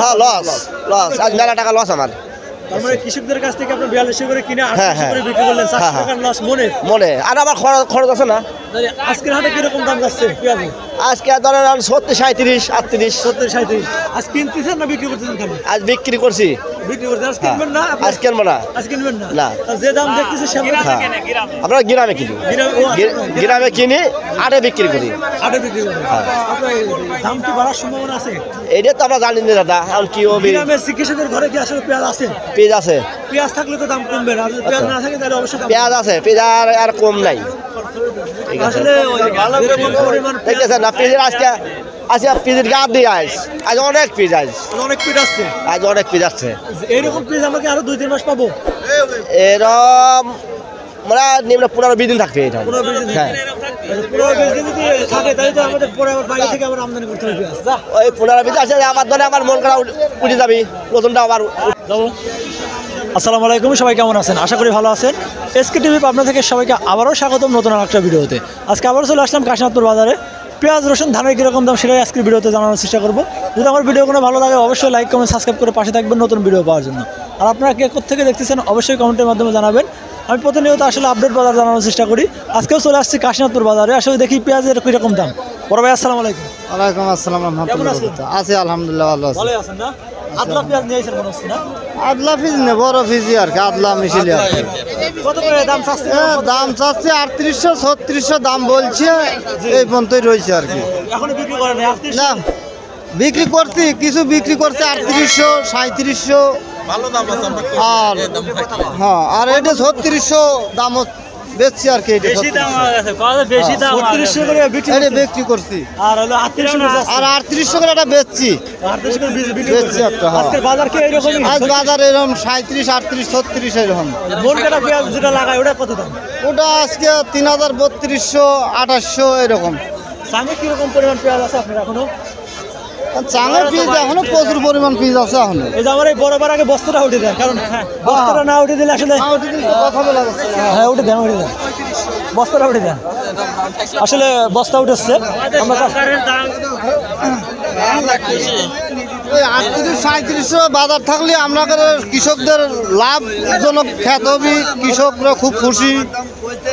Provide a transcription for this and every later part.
হ্যাঁ loss loss আজ মেলা টাকা লস আমার। তার মানে কৃষকদের কাছ থেকে আপনি 4200 করে কিনে 800 করে বিক্রি করলেন, 400 টাকার লস মনে। আর আমার খরচ আছে না। আজকের হাটে কিরকম দাম যাচ্ছে পেঁয়াজ? আজকে ধরেন 70 37 38 70 37। আজ কিনতেছেন না বিক্রি করতেছেন খালি? আজ বিক্রি করছি। বিক্রি করতেন, আজ কিনবেন না? আজ কিনবো না। আজ কিনবেন না? না। যে দাম দেখতেছি সামনে আমরা গ্রামে কিনি, গ্রামে কিনি আটে বিক্রি করি। আটে বিক্রি করেন? আপনার দাম কি বাড়ার সম্ভাবনা আছে? এটা তো আমরা জানি না দাদা, এখন কি হবে। গ্রামের চিকিৎসকদের ঘরে কি আসলে পেঁয়াজ আছে? পেঁয়াজ আছে। পেঁয়াজ থাকলে তো দাম কমবে না, আর যদি পেঁয়াজ না থাকে তাহলে অবশ্যই দাম। পেঁয়াজ আছে, পেঁয়াজ আর কম নাই। আসলে যেরকম পরিমাণ দেখতেছেন না পেঁয়াজের আজকে পেঁয়াজের গাছ দিয়ে আজ অনেক পেঁয়াজ, অনেক পেঁয়াজ আসছে। আজ অনেক পেঁয়াজ আসছে। এইরকম পেঁয়াজ আমাকে আরো 2-3 মাস পাবো? এরম মানে নিম্ন 15-20 দিন থাকবে এটা। 15-20 দিন? হ্যাঁ 15-20 দিন যদি থাকে তাহলে তো আমাদের পরে আবার বাইরে থেকে আবার আমদানি করতে হবে পেঁয়াজ। ওই 15-20 আছে আমার ধরে আমার মন করা উঠে যাবি, নতুনটা আবার যাবো। আসসালামু আলাইকুম, সবাই কেমন আছেন? আশা করি ভালো আছেন। এসকে টিভি পাবনা থেকে সবাইকে আবারও স্বাগতম নতুন একটা ভিডিওতে। আজকে আবারও চলে আসলাম কাশীনাথপুর বাজারে। পেঁয়াজ রসুন ধানের কীরকম দাম সেটাই আজকের ভিডিওতে জানানোর চেষ্টা করবো। যদি আমার ভিডিও কোনো ভালো লাগে অবশ্যই লাইক কমেন্ট সাবস্ক্রাইব করে পাশে থাকবেন নতুন ভিডিও পাওয়ার জন্য। আর আপনারা কে কোথেকে দেখতেছেন অবশ্যই কমেন্টের মাধ্যমে জানাবেন। আমি প্রতিনিয়ত আসলে আপডেট বাজার জানানোর চেষ্টা করি। আজকেও চলে আসছি কাশীনাথপুর বাজারে, আসলে দেখি পেঁয়াজের কীরকম দাম। বড় ভাই আসসালামু আলাইকুম। ওয়ালাইকুম আসসালাম রহমতুল্লাহ। আছি আলহামদুলিল্লাহ ভালো আছি। ভালো আছেন না? আদলা পেঁয়াজ নিয়েছেন মনে হচ্ছে না? আদলা ফিজ নে বড় ফিজি আর কি, আদলা মিশিলি আর কি। কত করে দাম চাচ্ছে? দাম চাচ্ছে 3800 3600 দাম বলছে, এই পর্যন্তই রয়েছে আর কি। এখনো বিক্রি করেন না বিক্রি করছি, কিছু বিক্রি করছে 3800 3700। আর হ্যাঁ আর এটা 3600 দাম বেচছি আর কি। এটা বেশি দাম আছে, কত বেশি দাম 3600 করে বিক্রি এটা বিক্রি করছি। আর হলো 3800 আর 3800 করে এটা বেচছি। 3800 করে বিক্রি বেচছি একটা। হ্যাঁ আজকের বাজার কি এরকমই? আজ বাজার এরকম 37 38 36 এরকম। মন কাটা পেঁয়াজ যেটা লাগায় ওটা কত দাম? ওটা আজকে 3000 3200 2800 এরকম। সামনে কিরকম পরিমাণ পেঁয়াজ আছে আপনার এখনো? চাঙের পিস এখনো প্রচুর পরিমাণ পিস আছে এখনো। এই যে আমার এই বড়বার আগে বস্তাটা উঠে দেয়, কারণ বস্তাটা না উঠে দিলে আসলে কথা বলা যাচ্ছে না। হ্যাঁ উঠে দেন বস্তাটা উঠে দেন। আসলে বস্তা উঠেছে আমরা ওই 3800 বাজার থাকলে আপনাদের কৃষকদের লাভজনক খ্যাত হবে, কৃষকরা খুব খুশি।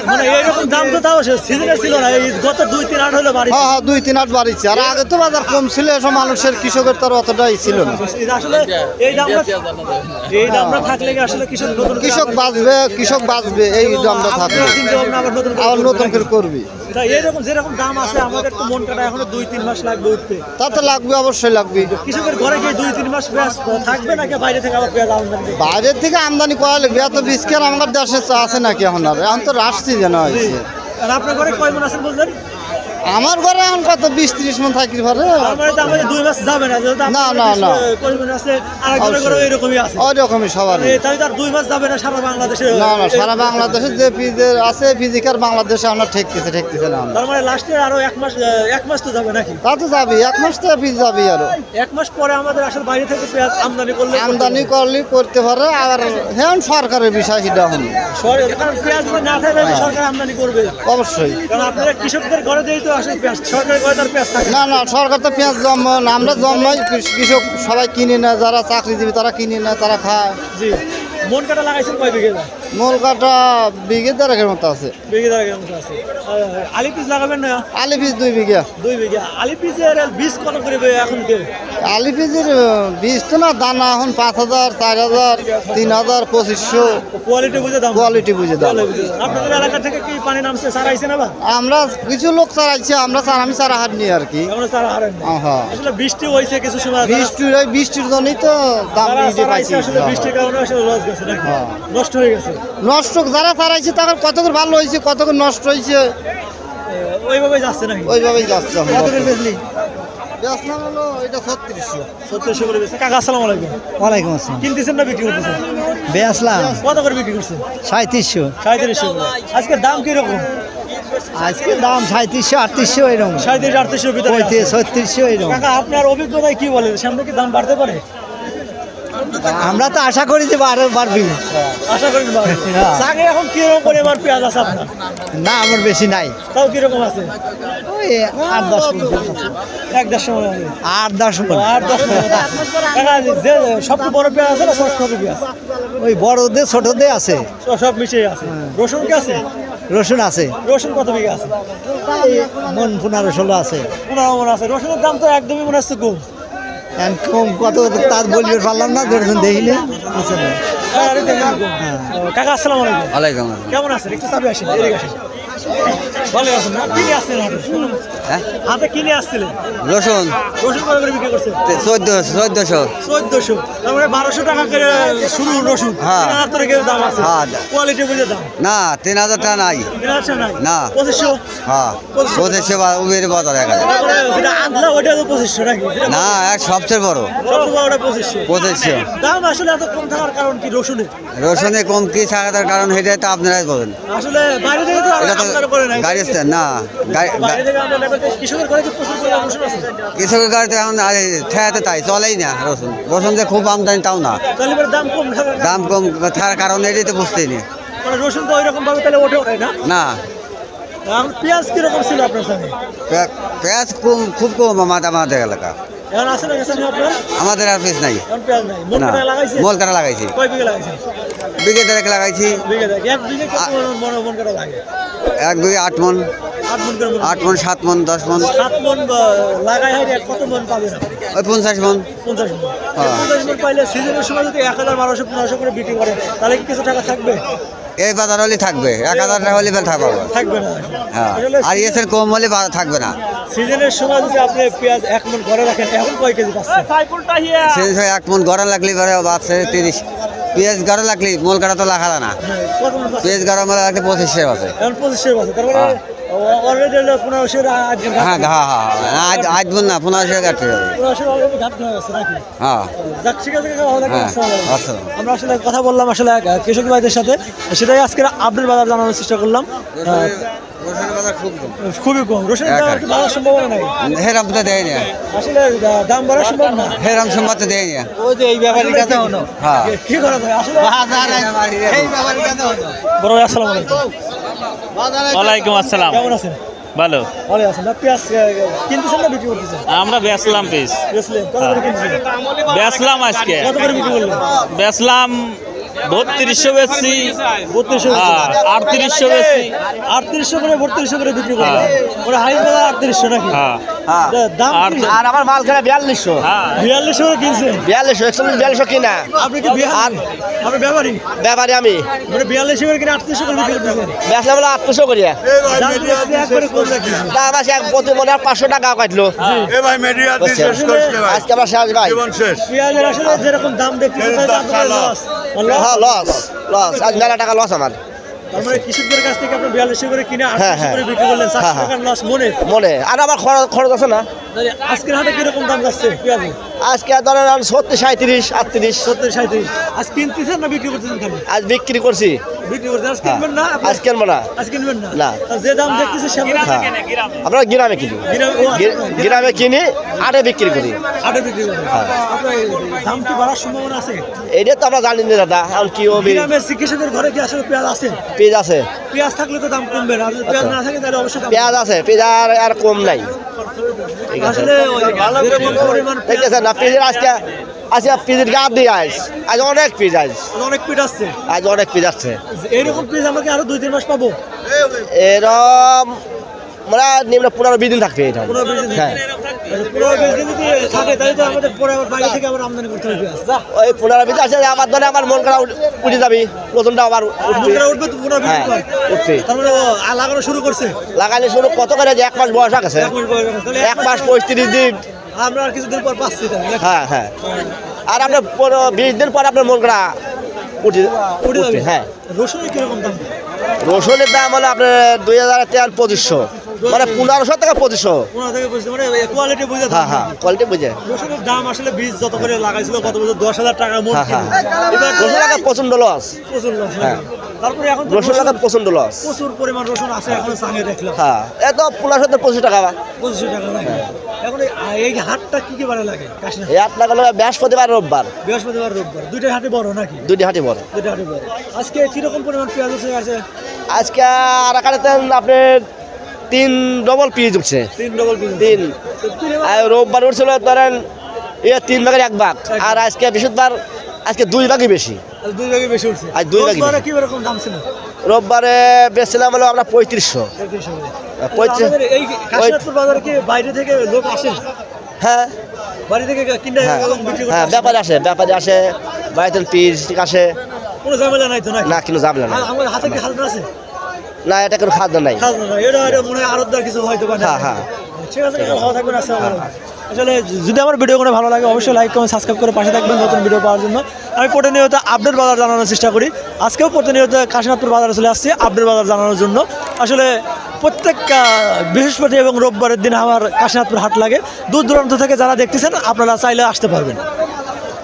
মানে এইরকম দাম তো তাও সিজনে ছিল না, এই গত 2-3 হাট হলো বাড়ি। হ্যাঁ 2-3 হাট বাড়িছে। আর আগে তো বাজার কম ছিল, এসব মানুষের কৃষকের তো অতটাই ছিল না। আসলে এই দামটা থাকলে কি আসলে কৃষক বাঁচবে এই দামটা থাকলে আবার নতুন করে করবি। এইরকম যেরকম দাম আছে আমাদের তো মন কাটা এখনো 2-3 মাস লাগবে উঠতে। তাতে লাগবে, অবশ্যই লাগবে। কৃষকের ঘরে গিয়ে 2-3 মাস পেঁয়াজ থাকবে নাকি বাইরে থেকে আবার পেঁয়াজ আমদানি? বাইরের থেকে আমদানি করা লাগবে, এত বিস্কের আমার দেশে আছে নাকি এখন? আর এখন তো রাশছি যেন হয়েছে। আর আপনার ঘরে কয় মন আছেন বললেন? আমার ঘরে এখন কত 20-30 মন থাকি ঘরে। আমাদের 2 মাস যাবে না, না পরিমাণ আছে আরেকজনের ঘরে এরকমই আছে। ওই রকমই সবার। তাই তার 2 মাস যাবে না সারা বাংলাদেশে? না সারা বাংলাদেশে যে পিজের আছে ফিজিক্যাল বাংলাদেশে আমরা ঠেকতেছে না। তার মানে লাস্টে আরো 1 মাস তো যাবে নাকি? তা তো যাবি, 1 মাস তো পিজ যাবি। আরো 1 মাস পরে আমাদের আসলে বাইরে থেকে পেঁয়াজ আমদানি করলে করতে পারে। আর হ্যাঁ সরকারের বিষয় সেটা এখন কারণ পেঁয়াজ না থাকে সরকার আমদানি করবে অবশ্যই। কারণ আপনারা কৃষকদের ঘরে দিয়েই তো আসলে পেঁয়াজ, সরকারের ঘরে তার পেঁয়াজ থাকে না সরকার তো পেঁয়াজ জন্মায় না, আমরা জন্মাই, কৃষক সবাই কিনে না, যারা চাকরিজীবী তারা কিনে না, তারা খায়। জি। মন কাটা লাগাইছেন কয় বিঘে? মূল কাটা বিঘে 1.5 মতো আছে। বিঘে 1.5 মতো আছে। আলি পিস লাগাবেন না? আলি পিস 2 বিঘা। 2 বিঘা। আলি পিসের বীজ কত করে এখন কে? আলি পিসের বীজ তো না দানা এখন 5000 4000 3000 2500। কোয়ালিটি বুঝে দাম? কোয়ালিটি বুঝে দাম। আপনাদের এলাকা থেকে কি পানি নামছে, সারাইছে না? আমরা কিছু লোক চারাইছে, আমি চারা হাট নিই আর কি। আমরা সারা হারেন না। আসলে বৃষ্টি হয়েছে কিছু সময়, বৃষ্টির জন্যই তো দাম বেশি পাইছি। আসলে বৃষ্টির কারণে আসলে লস গেছে নাকি? নষ্ট হয়ে গেছে। নষ্ট যারা চারাইছে তাদের কত করে ভালো হয়েছে, কত করে নষ্ট হয়েছে, ওইভাবেই যাচ্ছে নাকি? ওইভাবেই যাচ্ছে। কত করে বেচলি? বেচলাম হলো এটা 3600 করে বেচছে। কাকা আসসালামু আলাইকুম। ওয়ালাইকুম আসসালাম। কিনতেছেন না বিক্রি করতেছেন? বেচলাম। কত করে বিক্রি করছেন? 3700। 3700 করে। আজকে দাম কিরকম? আজকে দাম 3700 3800 এরকম। 3700-3800 ভিতরে আছে। 3600 এরকম। কাকা আপনার অভিজ্ঞতায় কি বলেন, সামনে কি দাম বাড়তে পারে? আমরা তো আশা করি যে আরো বাড়বি। আশা করি বাড়বে। আগে এখন কিরকম পরিমাণ পেঁয়াজ আছে আপনার? না আমার বেশি নাই, তাও কিরকম আছে? ওই 8-10 মণ। 1-10 মণ আছে। 8-10 মণ। 8-10 মণ। কাকা, যে সবচেয়ে বড় পেঁয়াজ আছে না ছোট পেঁয়াজ? ওই বড়দের ছোটদের আছে, সব মিশিয়ে আছে। রসুন কি আছে? রসুন আছে, রসুন কত বিঘা আছে? মন 15-16 আছে। 15 মণ আছে। রসুনের দাম তো একদমই মনে হচ্ছে কম। এখন কম কত তার বলতে পারলাম না, রসুন দেখিলে বুঝছেন না। কাকা আসসালামু আলাইকুম। ওয়ালাইকুম কেমন আছেন? একটু চাপে আসেন, এদিকে আসেন। ভালো আছেন না? কিনে আসছিলেন হাটে? হাতে কিনে আসছিলেন? রসুন রসুন কত করে বিক্রি করছেন? 1400। 1400। তার মানে 1200 টাকা করে শুরু রসুন। হ্যাঁ। 3000 টাকা দাম আছে। হ্যাঁ। কোয়ালিটি বুঝে দাম। না 3000 টাকা নাই। 3000 নাই? না। 2500। হ্যাঁ 2500 উবের বাজার দেখা যায়। তারপরে যেটা আনলা ওটা তো 2500 নাকি? না এক সবচেয়ে বড় সবচেয়ে বড়টা 2500। 2500। দাম আসলে এত কম থাকার কারণ কি রসুনের? রসুনে কম কি থাকার কারণ সেটাই তো আপনারাই বলেন। আসলে বাইরে থেকে তো এটা তো আপনারা করে নাই। গাড়ি না বাইরে থেকে আমরা লেবার কৃষকের ঘরে কি প্রচুর পরিমাণ রসুন আছে? কৃষকের গাড়িতে এখন ঠেয়াতে তাই চলেই না রসুন। রসুন যে খুব আমদানি তাও না, তাহলে এবার দাম কম থাকার দাম কম থাকার কারণ এটাই তো বুঝতেই নি। মানে রসুন তো ওইরকম ভাবে তাহলে ওঠে না। না পেঁয়াজ কিরকম ছিল আপনার সাথে? পেঁয়াজ খুব কম আমাদের এলাকা। এখন আছে না গেছে আপনার? আমাদের আর পিস নাই। এখন পেঁয়াজ নাই। মোট না কাটা লাগাইছে? মোল কাটা লাগাইছি, কয় বিঘা লাগাইছে? বিঘে দেড়েক লাগাইছি। বিঘা দেখ। এক বিঘা কত মন কাটা লাগে? 1 বিঘে 8 মণ, 8 মন করে। 8 মণ 7 মণ 10 মণ। 7 মন লাগাই হয় কত মন পাবে? ওই 50 মণ। 50 মন। হ্যাঁ। 50 মন পাইলে সিজনের সময় যদি 1000-1200-1500 করে বিক্রি করে তাহলে কি কিছু টাকা থাকবে? এই বাজার হলে থাকবে, 1000 টাকা হলে থাকবে। থাকবে না। হ্যাঁ আসলে আর এসের কম হলে থাকবে না। সিজনের সময় যদি আপনি পেঁয়াজ 1 মন ঘরে রাখেন এখন কয় কেজি পাচ্ছেন? সেই 1 মণ গড়া লাগলে বাড়ছে 30। পেঁয়াজ গাড়া লাগলে মোল কাটা তো লাখা না। কত মন পাচ্ছেন? পেঁয়াজ গাড়া মানে লাগলে 2500 আছে। এখন 2500 আছে। তার মানে অলরেডি 1500 হ্যাঁ আজ বোন না 1500 কাটতে যাবে। 1500 অলরেডি ঘাট হয়ে গেছে নাকি? হ্যাঁ যাক ঠিক আছে কাকা, ভালো থাকবেন। হ্যাঁ আসসালামু আলাইকুম। আসসালাম। আমরা আসলে কথা বললাম আসলে কৃষক ভাইদের সাথে, সেটাই আজকের আপডেট বাজার জানানোর চেষ্টা করলাম। রসুনের বাজার খুব কম। খুবই কম। রসুনের দাম আর কি বাড়ার সম্ভাবনা নাই। হেরাম তো দেয় না, আসলে দাম বাড়ার সম্ভব না। হেরাম সম্মত দেয় না। ওই যে এই ব্যাপারীর কাছে হলো। হ্যাঁ কি করা যায় আসলে? এই ব্যাপারীর কাছে হলো। বড় ভাই আসসালামু আলাইকুম। ওয়ালাইকুম আসসালাম। কেমন আছেন? ভালো। ভালো আছেন না? পেঁয়াজ কিনতেছেন না বিক্রি করতেছেন? আমরা বেচলাম পিস, বেচলেন? কত করে কিনছেন? বেচলাম আজকে, কত করে বিক্রি করলেন? বেচলাম 3200 বেচছি, 3200 3800 বেচছি। 3800 করে 3200 করে বিক্রি করলেন। ওরা হাই বাজার 3800 নাকি? হ্যাঁ দাম কি? আর আমার মাল কেনা 4200। হ্যাঁ 4200 করে কিনছেন? 4200 কিনা। আপনি কি আপনি ব্যাপারী? ব্যাপারে আমি মানে 4200 করে কিনে 3800 করে বিক্রি করতেছেন? বেচলাম হলো 800 করিয়া। দাম তো একবারে কম রাখছেন। দাম আছে প্রতি মনে হয় 500 টাকা কাটলো। আজকে আমরা শেষ ভাই। পেঁয়াজের আসলে যেরকম দাম দেখতেছেন তাই আপনার লস। হ্যাঁ লস আজ মেলা টাকা লস আমার। তার মানে কৃষকদের কাছ থেকে আপনি 4200 করে কিনে হ্যাঁ, 800 করে বিক্রি করলেন, 400 হ্যাঁ, টাকার লস মনে। আর আমার খরচ আছে না। তাহলে আজকের হাটে কিরকম দাম যাচ্ছে পেঁয়াজের? আজকে ধরেন 70 37 38। 70 37। আজ কিনতেছেন না বিক্রি করতেছেন খালি? আজ বিক্রি করছি। বিক্রি করতেছেন। আজ কিনবেন না? আজ কিনবো না। আজ কিনবেন না? না। আর যে দাম দেখতেছে সেমন হ্যাঁ আমরা গ্রামে কিনি, গ্রামে কিনি আটে বিক্রি করি। হাটে বিক্রি করেন। আপনার দাম কি বাড়ার সম্ভাবনা আছে? এইটা তো আমরা জানি না দাদা, এখন কি হবে। গ্রামের কৃষকের ঘরে কি আসলে পেঁয়াজ আছে? পেঁয়াজ আছে, পেঁয়াজ থাকলে তো দাম কমবে না, আর যদি পেঁয়াজ না থাকে তাহলে অবশ্যই দাম পেঁয়াজ আছে, পেঁয়াজ আর কম নাই। ঠিক আছে। আসলে যেরকম পরিমাণ পেঁয়াজ দেখতেছেন না পেঁয়াজের আজকে পেঁয়াজের গাছ দিয়ে আজ অনেক পেঁয়াজ অনেক পিঠ আসছে। আজ অনেক পেঁয়াজ আসছে। এইরকম পেঁয়াজ আমাকে আরো 2-3 মাস পাবো? এরম মানে নিম্ন 15-20 দিন থাকবে এটা। 15-20 দিন। হ্যাঁ 15-20 দিন যদি থাকে তাহলে তো আমাদের পরে আবার বাইরে থেকে আবার আমদানি করতে হবে পেঁয়াজ। ওই 15-20 আছে, আমার ধরে আমার মন করা উঠে যাবি, নতুনটা আবার উঠবে। মুদ্রা উঠবে তো 15-20 হ্যাঁ পর। উঠবে। তার মানে লাগানো শুরু করছে। লাগালে শুরু কত করে যে 1 মাস বয়স আছে, 1 মাস বয়স আছে। তাহলে 1 মাস 35 দিন। আমরা আর কিছুদিন পর পাচ্ছি তাহলে। হ্যাঁ হ্যাঁ আর আপনার 20 দিন পর আপনার মন করা উঠে উঠে যাবে। হ্যাঁ রসুনের কিরকম দাম? রসুনের দাম হলো আপনার 202500, মানে 1500 থেকে 2500। 15 থেকে 25, মানে কোয়ালিটি বুঝে দাম। হ্যাঁ হ্যাঁ কোয়ালিটি বুঝে। রসুনের দাম আসলে বীজ যত করে লাগাইছিল গত বছর 10,000 টাকা মন। হ্যাঁ হ্যাঁ এবার রসুন একটা প্রচন্ড লস। প্রচুর লস। হ্যাঁ। তারপরে এখন তো রসুন লাগাতে প্রচণ্ড লস। প্রচুর পরিমাণ রসুন আছে এখন সাঙে দেখলাম হ্যাঁ এত 15-25 টাকা। 25 টাকা লাগে এখন এই হাটটা কি বারে লাগে কাশিনাথ? এই 8 টাকা লাগে বৃহস্পতিবার রোববার, বৃহস্পতিবার রোববার দুইটা হাটে বড় নাকি? দুইটি হাটে বড়। দুইটা হাটে বড়। আজকে কিরকম পরিমাণ পেঁয়াজ আছে? আজকে আর কাটাতে আপনার 3 ডবল পিস উঠছে। 3 ডবল পিস 3 আর রোববার উঠছিল ধরেন 3 ভাগের 1 ভাগ, আর আজকে বৃহস্পতিবার আজকে 2 ভাগই বেশি। আজ 2 ভাগে বেশি উঠছে। আজ 2 ভাগই রোববারে বেশি। কি রকম দাম ছিল? রোববারে বেচছিলাম হলো আমরা 3500। 3500 আমাদের এই কাশিনাথপুর বাজারে কি বাইরে থেকে লোক আসে? হ্যাঁ বাড়ি থেকে কিনে হ্যাঁ এবং বিক্রি করতে হ্যাঁ, আসে? ব্যাপারী আসে বাড়িতে পিস আসে। কোনো ঝামেলা নাই তো নাকি? না কিন্তু যাবে না। আমার হাতে কি খাজনা আছে? না এটা কোনো খাদ্য নাই। খাজনা নাই, এটা মনে হয় আরোদ্দার কিছু হয়তো বা না। হ্যাঁ হ্যাঁ ঠিক আছে, ভালো থাকবেন। আসসালামু আলাইকুম। আসলে যদি আমার ভিডিও কোনো ভালো লাগে অবশ্যই লাইক কমেন্ট সাবস্ক্রাইব করে পাশে থাকবেন নতুন ভিডিও পাওয়ার জন্য। আমি প্রতিনিয়ত আপডেট বাজার জানানোর চেষ্টা করি। আজকেও প্রতিনিয়ত কাশীনাথপুর বাজারে চলে আসছি আপডেট বাজার জানানোর জন্য। আসলে প্রত্যেক বৃহস্পতি এবং রোববারের দিন আমার কাশীনাথপুর হাট লাগে। দূর দূরান্ত থেকে যারা দেখতেছেন আপনারা চাইলে আসতে পারবেন।